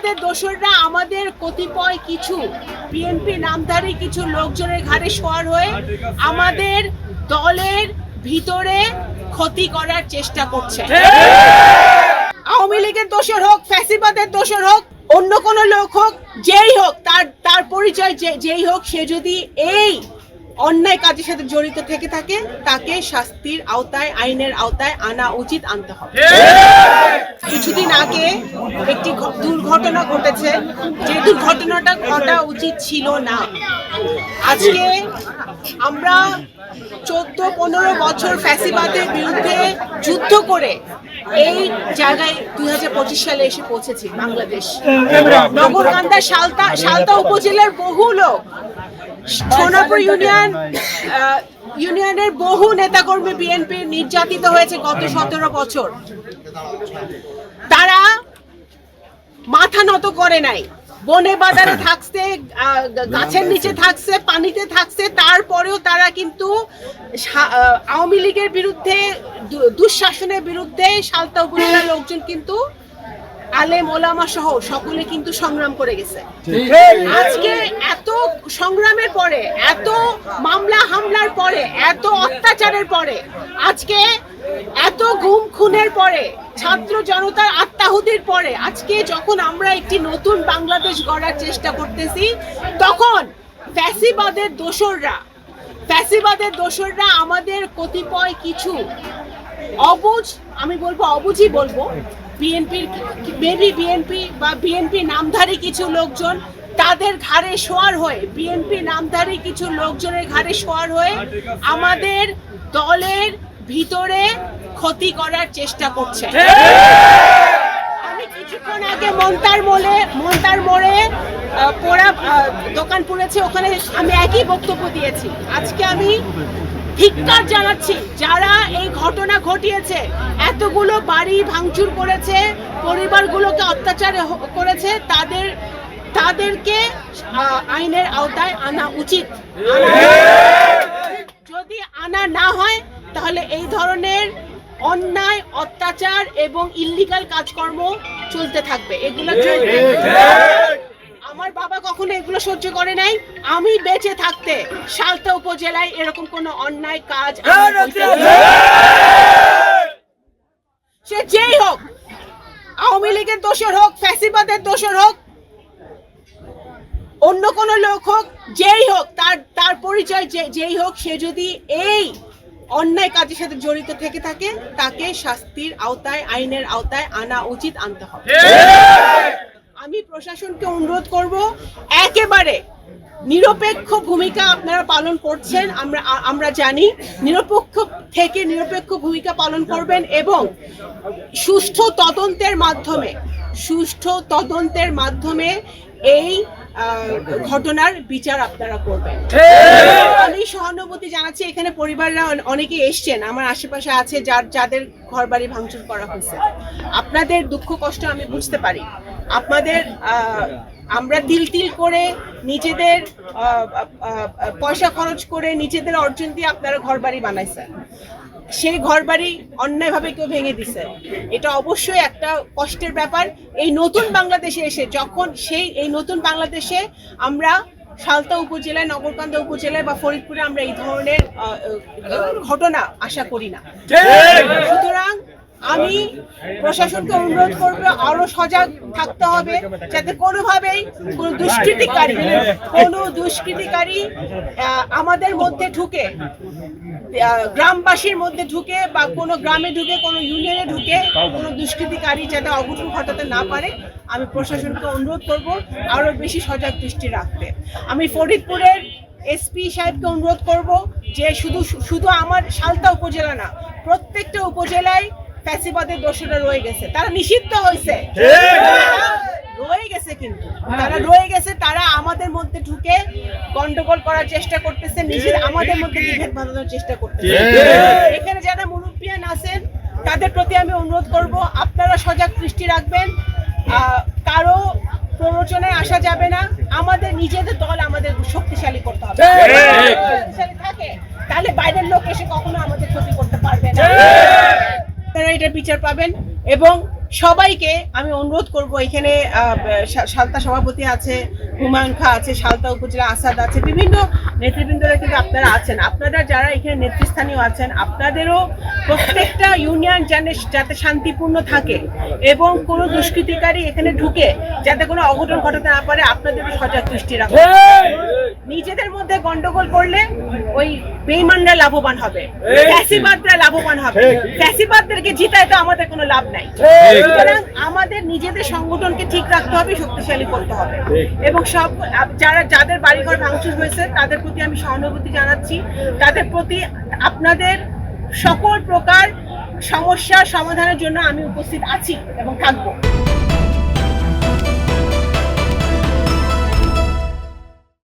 ফ্যাসিবাদের দোসররা আমাদের কতিপয় কিছু বিএনপি নামধারী কিছু লোকজনের ঘাড়ে সওয়ার হয়ে আমাদের দলের ভিতরে ক্ষতি করার চেষ্টা করছে। আওয়ামী লীগের দোসর হোক, ফ্যাসিবাদের দোসর হোক, অন্য কোনো লোক হোক, যেই হোক, তার পরিচয় যেই হোক, সে যদি এই অন্যায় কাজের সাথে জড়িত থেকে থাকে তাকে শাস্তির আওতায়, আইনের আওতায় আনা উচিত, আনতে হবে। কিছুদিন আগে একটি দুর্ঘটনা ঘটেছে, যে দুর্ঘটনাটা ঘটা উচিত ছিল না। আজকে আমরা 14-15 বছর ফ্যাসিবাদের বিরুদ্ধে যুদ্ধ করে এই জায়গায় 2025 সালে এসে পৌঁছেছি বাংলাদেশ। নগরকান্দা সালতা উপজেলার বহু লোক, সোনাপুর ইউনিয়নের বহু নেতাকর্মী বিএনপি নির্যাতিত হয়েছে গত 17 বছর। তারা মাথা নত করে নাই, বনে বাজারে থাকছে, গাছের নিচে থাকছে, পানিতে থাকছে, তারপরেও তারা কিন্তু আওয়ামী লীগের বিরুদ্ধে, দুঃশাসনের বিরুদ্ধে সালতা উপজেলার লোকজন কিন্তু আলেম ওলামা সহ সকলে কিন্তু সংগ্রাম করে গেছে। আজকে এত সংগ্রামের পরে, এত মামলা হামলার পরে, এত অত্যাচারের পরে, আজকে এত গুম খুনের পরে, ছাত্র জনতার আত্মাহুতির পরে, আজকে যখন আমরা একটি নতুন বাংলাদেশ গড়ার চেষ্টা করতেছি, তখন ফ্যাসিবাদের দোসররা আমাদের কতিপয় কিছু অবুঝ, আমি বলবো অবুঝই বলবো, বিএনপি বা বিএনপি নামধারী কিছু লোকজন তাদের ঘাড়ে সওয়ার হয়ে, বিএনপি নামধারী কিছু লোকজনের ঘাড়ে সওয়ার হয়ে আমাদের দলের ভিতরে ক্ষতি করার চেষ্টা করছে। আমি কিছুক্ষণ আগে মন্তার মোড়ে পোড়া দোকান পড়েছে, ওখানে আমি একই বক্তব্য দিয়েছি। আজকে আমি ধিক্কার জানাচ্ছি যারা এই ঘটনা ঘটিয়েছে, এতগুলো বাড়ি ভাঙচুর করেছে, পরিবারগুলোকে অত্যাচার করেছে, তাদেরকে আইনের আওতায় আনা উচিত। যদি আনা না হয় তাহলে এই ধরনের অন্যায়, অত্যাচার এবং ইল্লিগাল কাজকর্ম চলতে থাকবে, এগুলো চলবে। আমার বাবা কখনো এগুলো সহ্য করে নাই। আমি বেঁচে থাকতে সালতা উপজেলায় এরকম কোনো অন্যায় কাজ, সে যেই হোক, আওয়ামী লীগের দোসর হোক, ফ্যাসিবাদের দোসর হোক, অন্য কোনো লোক হোক, যেই হোক, তার পরিচয় যেই হোক, সে যদি এই অন্যায় কাজের সাথে জড়িত থেকে থাকে তাকে শাস্তির আওতায়, আইনের আওতায় আনা উচিত, আনতে হবে। আমি প্রশাসনকে অনুরোধ করব, একেবারে নিরপেক্ষ ভূমিকা আপনারা পালন করছেন, আমরা জানি, নিরপেক্ষ ভূমিকা পালন করবেন এবং সুষ্ঠু তদন্তের মাধ্যমে এই ঘটনার বিচার আপনারা করবেন। আমি সহানুভূতি জানাচ্ছি, এখানে পরিবাররা অনেকে এসছেন, আমার আশেপাশে আছে যাদের ঘরবাড়ি ভাঙচুর করা হয়েছে। আপনাদের দুঃখ কষ্ট আমি বুঝতে পারি। আমরা তিল করে নিজেদের পয়সা খরচ করে নিজেদের অর্জন দিয়ে আপনারা ঘরবাড়ি বানাইছেন, সেই ঘরবাড়ি অন্যায়ভাবে কেউ ভেঙে দিছে, এটা অবশ্যই একটা কষ্টের ব্যাপার। এই নতুন বাংলাদেশে এসে যখন এই নতুন বাংলাদেশে আমরা সালতা উপজেলায়, নগরকান্দা উপজেলায় বা ফরিদপুরে আমরা এই ধরনের ঘটনা আশা করি না। সুতরাং আমি প্রশাসনকে অনুরোধ করবো আরো সজাগ থাকতে হবে, যাতে কোনোভাবেই কোনো দুষ্কৃতিকারী আমাদের মধ্যে ঢুকে, গ্রামবাসীর মধ্যে ঢুকে বা কোনো গ্রামে ঢুকে, কোনো ইউনিয়নে ঢুকে কোনো দুষ্কৃতিকারী যাতে অঘটন ঘটাতে না পারে। আমি প্রশাসনকে অনুরোধ করব আরো বেশি সজাগ দৃষ্টি রাখতে। আমি ফরিদপুরের এসপি সাহেবকে অনুরোধ করব যে শুধু আমার সালতা উপজেলা না, প্রত্যেকটা উপজেলায় ফ্যাসিবাদের দোষীরা রয়ে গেছে, তারা নিষিদ্ধ হয়েছে, কিন্তু তারা রয়ে গেছে, তারা আমাদের মধ্যে ঢুকে গন্ডগোল করার চেষ্টা করতেছে, আমাদের মধ্যে বিভেদ বাঁধানোর চেষ্টা করতেছে। এখানে যারা মুরব্বিয়ান আছেন তাদের প্রতি আমি অনুরোধ করব, আপনারা সজাগ দৃষ্টি রাখবেন, কারো প্ররোচনায় আসা যাবে না। আমাদের নিজেদের দল আমাদের শক্তিশালী করতে হবে, শক্তিশালী থাকে তাহলে বাইরের লোক এসে কখনো আমাদের ক্ষতি করতে পারবে না। আপনারা এটার বিচার পাবেন এবং সবাইকে আমি অনুরোধ করব, এখানে সালতা সভাপতি আছে, হুমায়ুন খাঁ আছে, সালতা উপজেলা আসাদ আছে, বিভিন্ন নেতৃবৃন্দরা কিন্তু আপনারা আছেন, আপনারা যারা এখানে নেতৃস্থানীয় আছেন, আপনাদেরও প্রত্যেকটা ইউনিয়ন যাতে শান্তিপূর্ণ থাকে এবং কোনো দুষ্কৃতিকারী এখানে ঢুকে যাতে কোনো অঘটন ঘটাতে না পারে, আপনাদেরও সজাগ দৃষ্টি রাখবে। নিজেদের মধ্যে গন্ডগোল করলে ওই বেঈমানরা লাভবান হবে, ফ্যাসিবাদরা লাভবান হবে, ফ্যাসিবাদদেরকে জিতায় তো আমাদের কোনো লাভ নাই। সুতরাং আমাদের নিজেদের সংগঠনকে ঠিক রাখতে হবে, শক্তিশালী করতে হবে এবং সব যাদের বাড়িঘর ভাঙচুর হয়েছে তাদের প্রতি আমি সহানুভূতি জানাচ্ছি, তাদের প্রতি আপনাদের সকল প্রকার সমস্যার সমাধানের জন্য আমি উপস্থিত আছি এবং থাকবো।